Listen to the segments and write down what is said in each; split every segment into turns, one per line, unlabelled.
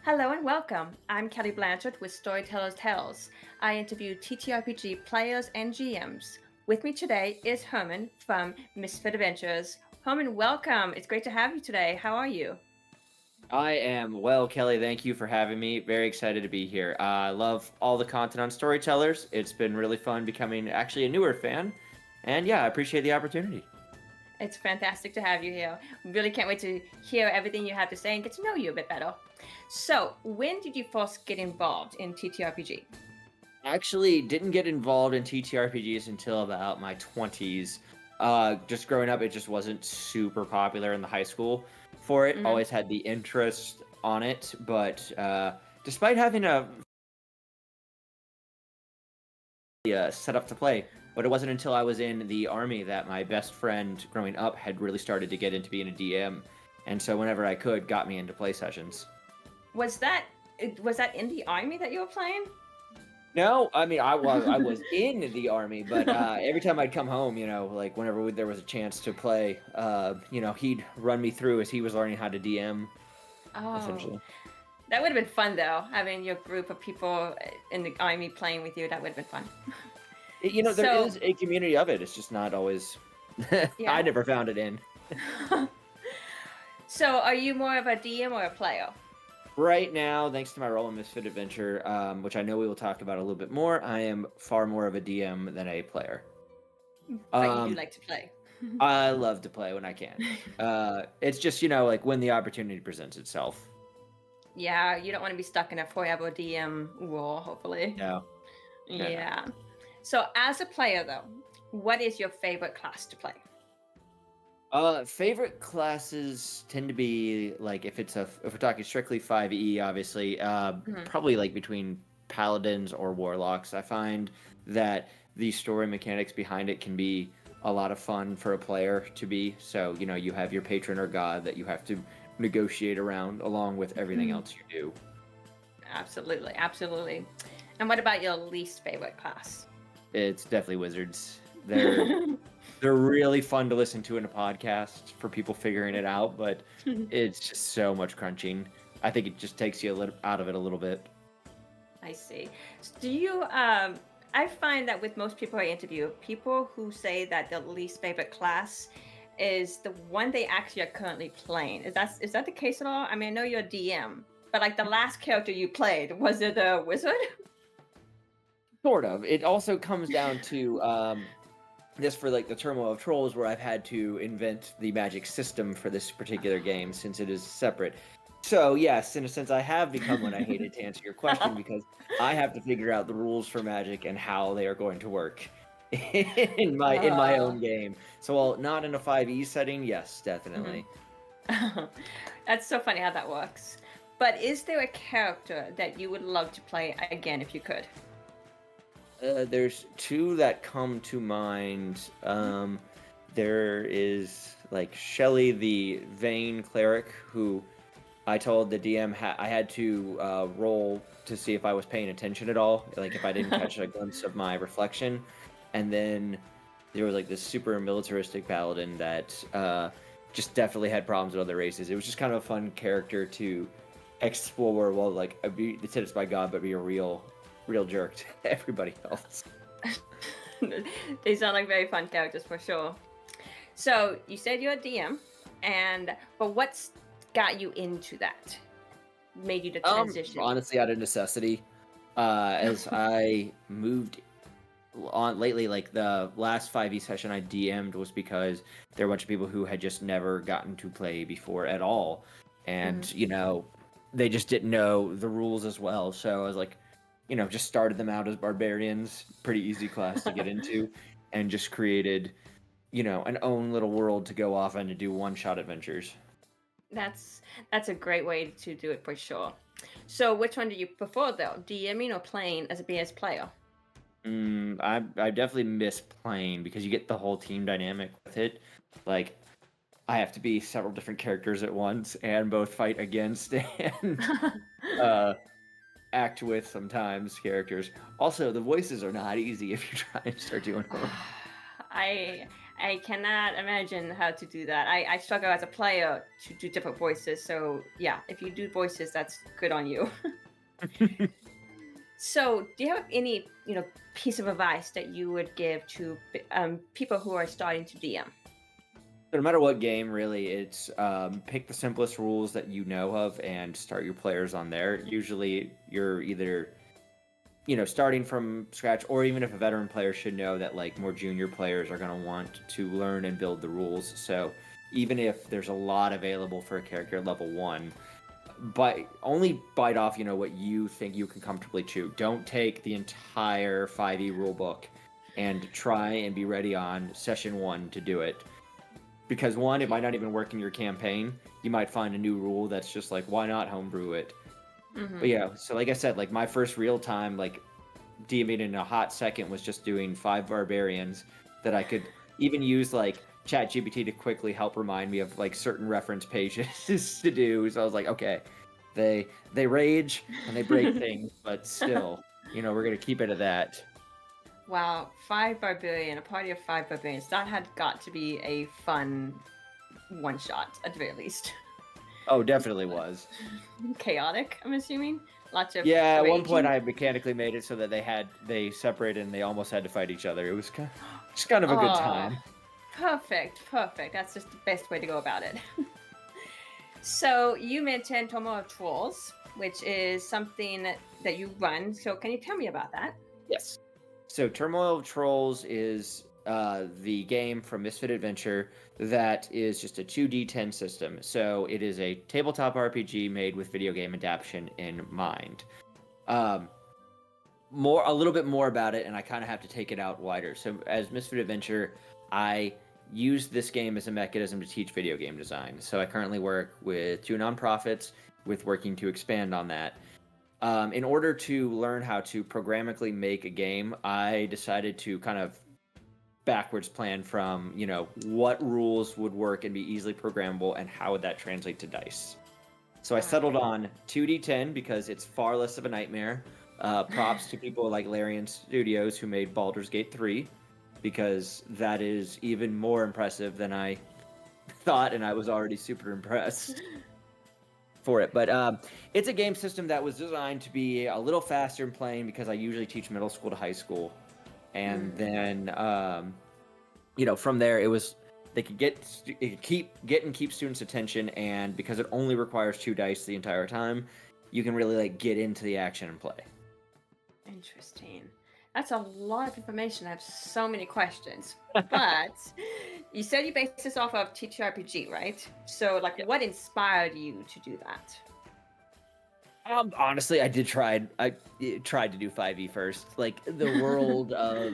Hello and welcome. I'm Kelly Blanchard with Storytellers Tales. I interview TTRPG players and GMs. With me today is Herman from Misfit Adventures. Herman, welcome. It's great to have you today. How are you?
I am well, Kelly. Thank you for having me. Very excited to be here. I love all the content on Storytellers. It's been really fun becoming actually a newer fan. And yeah, I appreciate the opportunity.
It's fantastic to have you here. Really can't wait to hear everything you have to say and get to know you a bit better. So, when did you first get involved in TTRPG?
Actually, didn't get involved in TTRPGs until about my 20s. Just growing up, it just wasn't super popular in the high school for it.
Mm-hmm.
Always had the interest on it, but despite having a set up to play. But it wasn't until I was in the army that my best friend growing up had really started to get into being a DM, and so whenever I could, got me into play sessions.
Was that was that in the army that you were playing?
No, I mean I was in the army, but every time I'd come home, like whenever there was a chance to play, he'd run me through as he was learning how to DM,
Oh,
essentially.
that would have been fun though, having your group of people in the army playing with you. That would have been fun.
There
So,
is a community of it. It's just not always. I
yeah.
never found it in.
So, are you more of a DM or a player?
Right now, thanks to my role in Misfit Adventure, which I know we will talk about a little bit more, I am far more of a DM than a player.
But you do
Um,
like to play.
I love to play when I can. It's just, like when the opportunity presents itself.
Yeah, you don't want to be stuck in a forever DM role, hopefully.
No, no, no.
Yeah. So, as a player, though, what is your favorite class to play?
Favorite classes tend to be like if we're talking strictly 5e, obviously,
Mhm.
probably like between paladins or warlocks. I find that the story mechanics behind it can be a lot of fun for a player to be. So, you have your patron or god that you have to negotiate around along with everything else you do.
Absolutely, absolutely. And what about your least favorite class?
It's definitely wizards. They're really fun to listen to in a podcast for people figuring it out, but it's just so much crunching. I think it just takes you a little out of it a little bit.
I see. Do you I find that with most people I interview, people who say that their least favorite class is the one they actually are currently playing. Is that the case at all? I mean, I know you're a DM, but like the last character you played, was it a wizard?
Sort of. It also comes down to this for like the Turmoil of Trolls, where I've had to invent the magic system for this particular game since it is separate. So yes, in a sense, I have become one. I hated to answer your question because I have to figure out the rules for magic and how they are going to work in my
Uh,
own game. So while not in a 5e setting, yes,
mhm.
definitely.
That's so funny how that works. But is there a character that you would love to play again if you could?
There's two that come to mind. There is like Shelly, the Vane cleric, who I told the DM I had to roll to see if I was paying attention at all, like if I didn't catch a glimpse of my reflection. And then there was like this super militaristic paladin that just definitely had problems with other races. It was just kind of a fun character to explore while like be the tips by God, but be a real jerk to everybody else.
They sound like very fun characters for sure. So you said you're a DM, and but what's got you into that? Made you the transition?
Honestly, out of necessity, as I moved on lately, like the last 5e session I DM'd was because there were a bunch of people who had just never gotten to play before at all.
Mhm.
And, they just didn't know the rules as well. So I was like, just started them out as barbarians, pretty easy class to get into, and just created, an own little world to go off and to do one-shot adventures.
That's that's a great way to do it for sure. So which one do you prefer though, DMing or playing as a BS player?
I definitely miss playing because you get the whole team dynamic with it. Like I have to be several different characters at once and both fight against and uh, act with sometimes characters. Also, the voices are not easy if you try and start doing them.
I I cannot imagine how to do that. I struggle as a player to do different voices. So yeah, if you do voices, that's good on you. So, do you have any, piece of advice that you would give to people who are starting to DM?
So no matter what game, really, it's pick the simplest rules that you know of and start your players on there. Usually, you're either starting from scratch, or even if a veteran player should know that like more junior players are going to want to learn and build the rules. So even if there's a lot available for a character at level 1, only bite off what you think you can comfortably chew. Don't take the entire 5e rulebook and try and be ready on session 1 to do it, because one, it might not even work in your campaign. You might find a new rule that's just like, why not homebrew it? But
Mm-hmm.
yeah, so like I said, like my first real time like DMing in a hot second was just doing 5 barbarians that I could even use like ChatGPT to quickly help remind me of like certain reference pages to do. So I was like, okay, they rage and they break things, but still, we're gonna keep it at that.
Wow, five barbarian, a party of five barbarians. That had got to be a fun one shot at the very least.
Oh, definitely was.
Chaotic, I'm assuming. Lots of
Yeah, at one point
raging.
I mechanically made it so that they separated and they almost had to fight each other. It was just kind of a good
Oh,
time.
perfect, perfect. That's just the best way to go about it. So you mentioned Tomo of Trolls, which is something that you run. So can you tell me about that?
Yes. So Turmoil of Trolls is the game from Misfit Adventure that is just a 2d10 system. So it is a tabletop RPG made with video game adaptation in mind. Um, a little bit more about it, and I kind of have to take it out wider. So as Misfit Adventure, I use this game as a mechanism to teach video game design. So I currently work with 2 nonprofits with working to expand on that. In order to learn how to programmatically make a game, I decided to kind of backwards plan from, what rules would work and be easily programmable and how would that translate to dice. So I settled
Right.
on 2d10 because it's far less of a nightmare. Props to people like Larian Studios who made Baldur's Gate 3, because that is even more impressive than I thought, and I was already super impressed for it. But it's a game system that was designed to be a little faster in playing because I usually teach middle school to high school, and
Mm.
then from there they could keep students' attention, and because it only requires 2 dice the entire time, you can really like get into the action and play.
Interesting. That's a lot of information. I have so many questions. But you said you based this off of TTRPG, right? So, like,
Yeah.
what inspired you to do that?
Honestly, I tried to do 5e first. Like the world of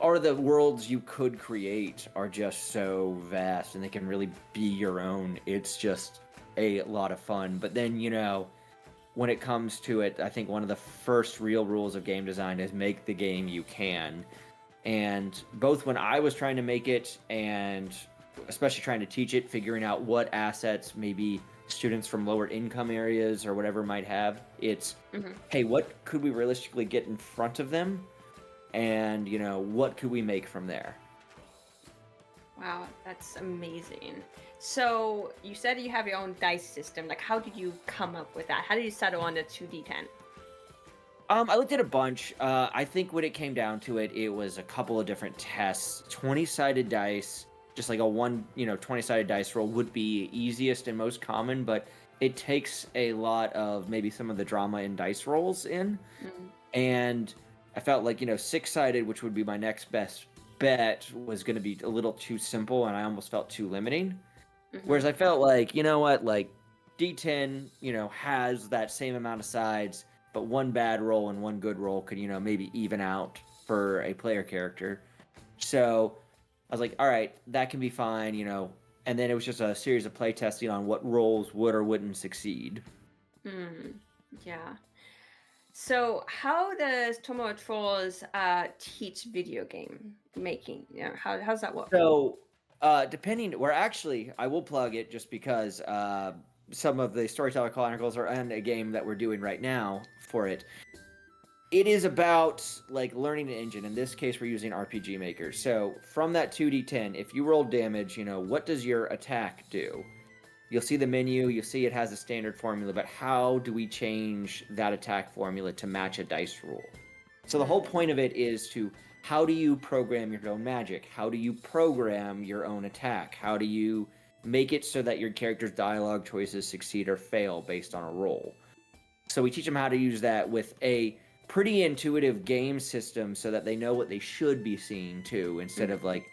or the worlds you could create are just so vast, and they can really be your own. It's just a lot of fun. But then when it comes to it, I think one of the first real rules of game design is make the game you can. And both when I was trying to make it and especially trying to teach it, figuring out what assets maybe students from lower income areas or whatever might have, it's
Hmm.
hey, what could we realistically get in front of them? And, what could we make from there?
Wow, that's amazing. So, you said you have your own dice system. Like, how did you come up with that? How did you settle on the 2d10?
I looked at a bunch. I think when it came down to it, it was a couple of different tests. 20-sided dice, just like a 20-sided dice roll would be easiest and most common, but it takes a lot of maybe some of the drama in dice rolls in.
Mm-hmm.
And I felt like, 6-sided, which would be my next best bet, was going to be a little too simple, and I almost felt too limiting.
Mm-hmm.
Whereas I felt like, you know what, like D10, has that same amount of sides, but one bad roll and one good roll could, maybe even out for a player character. So I was like, all right, that can be fine, And then it was just a series of play testing on what rolls would or wouldn't succeed.
Mm, yeah. So, how does Tomo Trolls teach video game making? How does that work?
So, I will plug it just because some of the Storyteller Chronicles are in a game that we're doing right now for it. It is about like learning an engine. In this case, we're using RPG Maker. So from that 2d10, if you roll damage, what does your attack do? You'll see the menu, you'll see it has a standard formula, but how do we change that attack formula to match a dice roll? So the whole
Mm,
point of it is to how do you program your own magic? How do you program your own attack? How do you make it so that your character's dialogue choices succeed or fail based on a roll? So we teach them how to use that with a pretty intuitive game system so that they know what they should be seeing too, instead of
mhm.
like,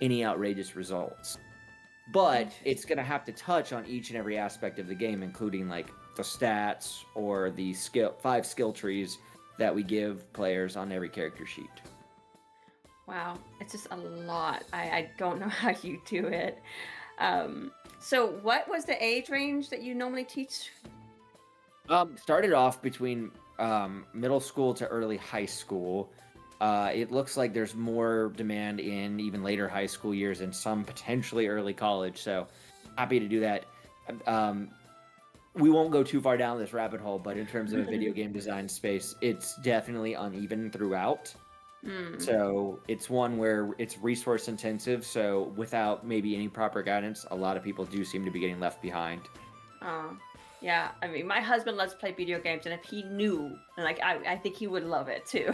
any outrageous results. But it's
Interesting.
going to have to touch on each and every aspect of the game, including like the stats or the 5 skill trees that we give players on every character sheet.
Wow, it's just a lot. I don't know how you do it. So what was the age range that you normally teach?
Started off between middle school to early high school. It looks like there's more demand in even later high school years and some potentially early college. So happy to do that. Um, we won't go too far down this rabbit hole, but in terms of a video game design space, it's definitely uneven throughout.
Mm.
So it's one where it's resource intensive. So without maybe any proper guidance, a lot of people do seem to be getting left behind.
Oh, yeah. I mean, my husband loves to play video games, and if he knew, and like, I think he would love it too.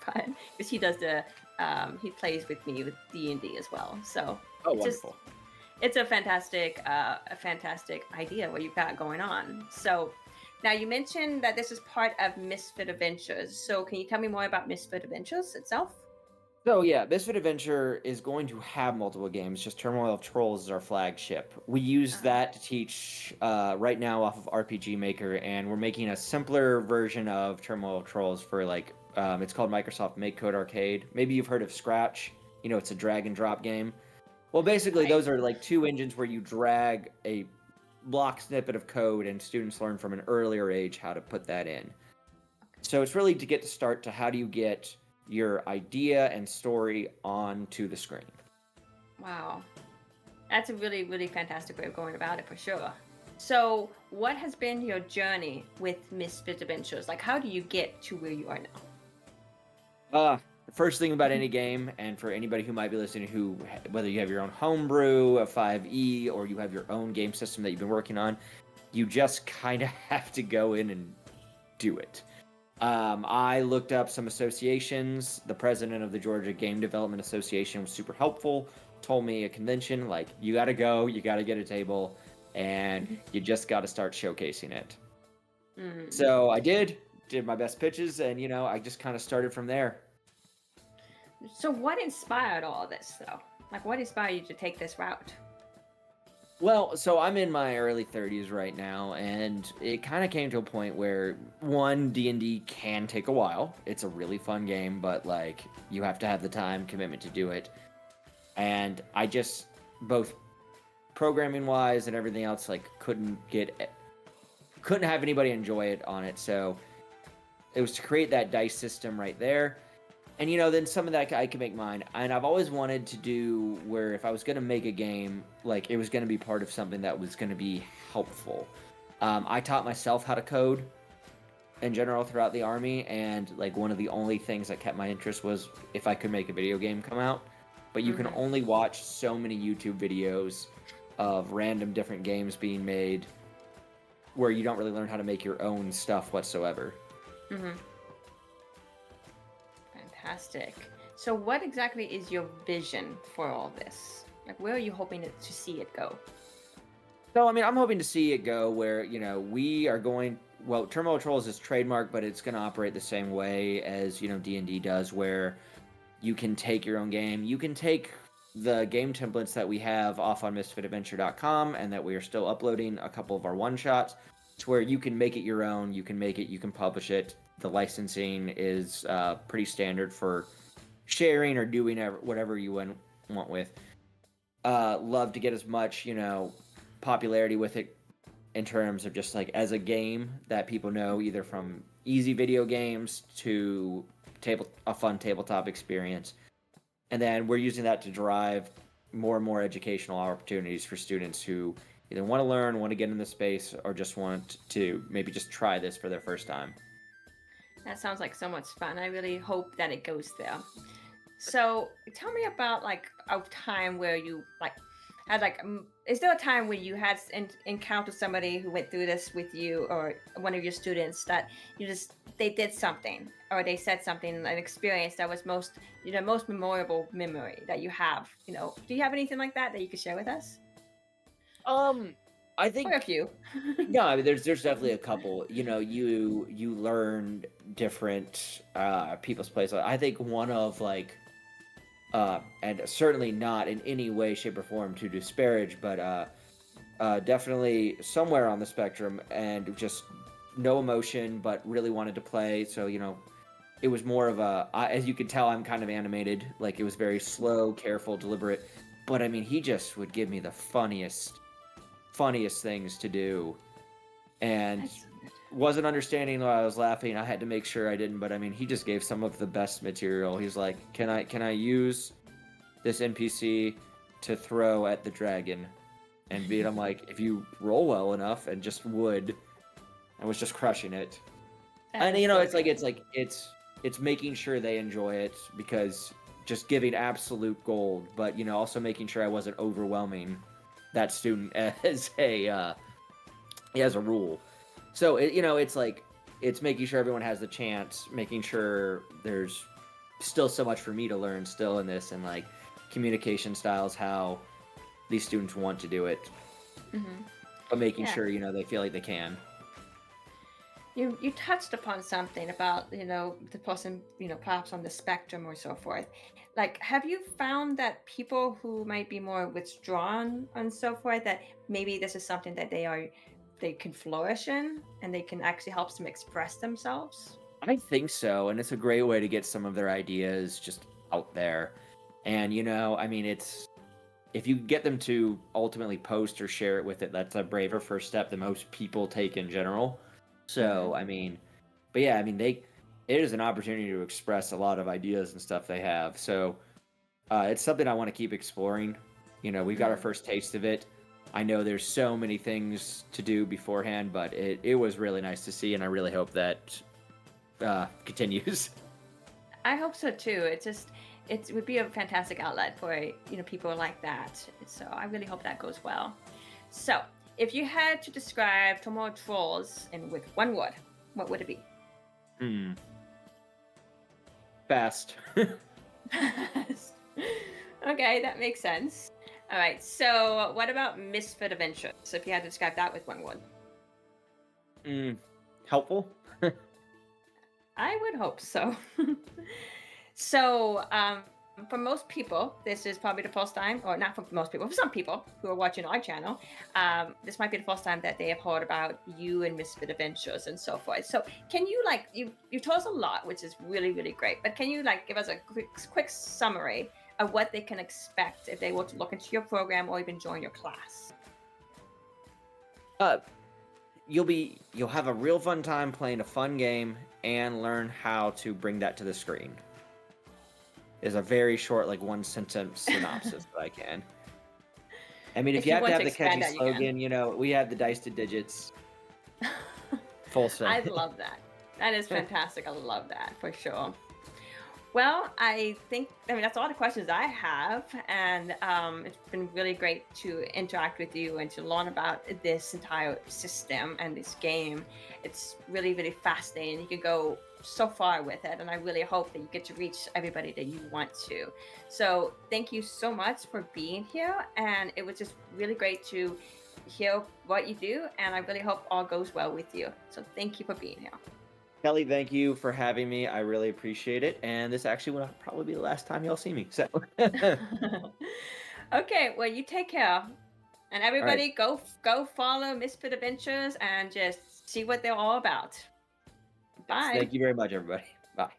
But because he does he plays with me with D&D as well. So
Oh,
it's just,
wonderful.
it's a fantastic idea what you've got going on. So now you mentioned that this is part of Misfit Adventures. So can you tell me more about Misfit Adventures itself?
So yeah, Misfit Adventure is going to have multiple games. Just Turmoil of Trolls is our flagship. We use
Uh,
that to teach right now off of RPG Maker, and we're making a simpler version of Turmoil of Trolls for like it's called Microsoft Make Code Arcade. Maybe you've heard of Scratch. It's a drag and drop game. Well, basically,
right.
those are like two engines where you drag a block snippet of code, and students learn from an earlier age how to put that in. So it's really to get to start to how do you get your idea and story onto the screen.
Wow. That's a really, really fantastic way of going about it for sure. So, what has been your journey with Misfit Adventures? Like, how do you get to where you are now?
The first thing about any game, and for anybody who might be listening, whether you have your own homebrew, a 5e, or you have your own game system that you've been working on, you just kind of have to go in and do it. I looked up some associations. The president of the Georgia Game Development Association was super helpful. Told me a convention, like, you got to go, you got to get a table, and you just got to start showcasing it.
Mm.
So I did my best pitches, and, I just kind of started from there.
So, what inspired all this, though? Like, what inspired you to take this route?
Well, so I'm in my early 30s right now, and it kind of came to a point where one D&D can take a while. It's a really fun game, but like you have to have the time commitment to do it. And I just both programming wise and everything else like couldn't have anybody enjoy it on it. So it was to create that dice system right there. And then some of that I can make mine. And I've always wanted to do where if I was going to make a game, like it was going to be part of something that was going to be helpful. I taught myself how to code in general throughout the army, and like one of the only things that kept my interest was if I could make a video game come out. But you can
Mm-hmm.
only watch so many YouTube videos of random different games being made where you don't really learn how to make your own stuff whatsoever.
Mm-hmm. Fantastic. So, what exactly is your vision for all this? Like, where are you hoping to see it go?
So, I mean, I'm hoping to see it go where, we are going. Well, Terminal Trolls is trademark, but it's going to operate the same way as, D&D does, where you can take your own game. You can take the game templates that we have off on misfitadventure.com and that we are still uploading a couple of our one-shots to where you can make it your own. You can make it, you can publish it. The licensing is pretty standard for sharing or doing whatever you want with. Love to get as much, popularity with it in terms of just like as a game that people know either from easy video games to a fun tabletop experience. And then we're using that to drive more and more educational opportunities for students who either want to learn, want to get in the space, or just want to maybe just try this for their first time.
That sounds like so much fun. I really hope that it goes there. So tell me about like a time where you like had like is there a time where you had encountered somebody who went through this with you or one of your students that you just they did something or they said something an experience that was most most memorable memory that you have, do you have anything like that that you could share with us
Um, I
or a
think
few?
no, I mean there's definitely a couple. You learn different people's plays. I think one of like and certainly not in any way, shape, or form to disparage, but definitely somewhere on the spectrum and just no emotion, but really wanted to play. So, it was more of as you can tell, I'm kind of animated. Like it was very slow, careful, deliberate. But I mean, he just would give me the funniest things to do, and
That's so good.
wasn't understanding why I was laughing. I had to make sure I didn't. But I mean, he just gave some of the best material. He's like, "Can I use this NPC to throw at the dragon?" And beat, I'm like, if you roll well enough and just would, I was just crushing it.
That
And
is so
it's
good.
like it's making sure they enjoy it, because just giving absolute gold, but also making sure I wasn't overwhelming that student as a rule. So it's like it's making sure everyone has the chance, making sure there's still so much for me to learn still in this, and like communication styles, how these students want to do it,
Hmm.
but making
Yeah.
sure they feel like they can.
You touched upon something about the person perhaps on the spectrum or so forth. Like, have you found that people who might be more withdrawn and so forth that maybe this is something that they can flourish in and they can actually help them express themselves?
I think so, and it's a great way to get some of their ideas just out there. And I mean, it's if you get them to ultimately post or share it with it, that's a braver first step than most people take in general.
Hmm.
So, I mean, but yeah, I mean, it is an opportunity to express a lot of ideas and stuff they have. So, it's something I want to keep exploring. We've got our
Hmm.
first taste of it. I know there's so many things to do beforehand, but it was really nice to see, and I really hope that continues.
I hope so too. It would be a fantastic outlet for people like that. So I really hope that goes well. So if you had to describe Tomorrow Trolls in with one word, what would it be?
Hmm. Fast.
Okay, that makes sense. All right. So what about Misfit Adventures? So if you had to describe that with one word,
Mm. Helpful.
I would hope so. So, for most people, this is probably the first time, or not for most people, for some people who are watching our channel, this might be the first time that they have heard about you and Misfit Adventures and so forth. So, can you you told us a lot, which is really really great, but can you give us a quick summary of what they can expect if they were to look into your program or even join your class?
uh, you'll have a real fun time playing a fun game and learn how to bring that to the screen. Is a very short, like one sentence synopsis that I can. I mean, if
If
you
you
have to
want
have
to
the catchy
expand that, you can.
slogan, we have the dice to digits. Full
I
send.
love that. That is fantastic. I love that for sure. Well, I mean, that's all the questions I have. And it's been really great to interact with you and to learn about this entire system and this game. It's really, really fascinating. You can go so far with it. And I really hope that you get to reach everybody that you want to. So thank you so much for being here. And it was just really great to hear what you do. And I really hope all goes well with you. So thank you for being here.
Kelly, thank you for having me. I really appreciate it. And this actually will probably be the last time y'all see me. So, all
Okay, well, you take care. And
right.
everybody go follow Misfit Adventures and just see what they're all about.
Yes,
Bye.
thank you very much, everybody. Bye.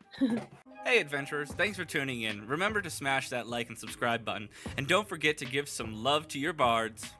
Hey adventurers, thanks for tuning in. Remember to smash that like and subscribe button, and don't forget to give some love to your bards.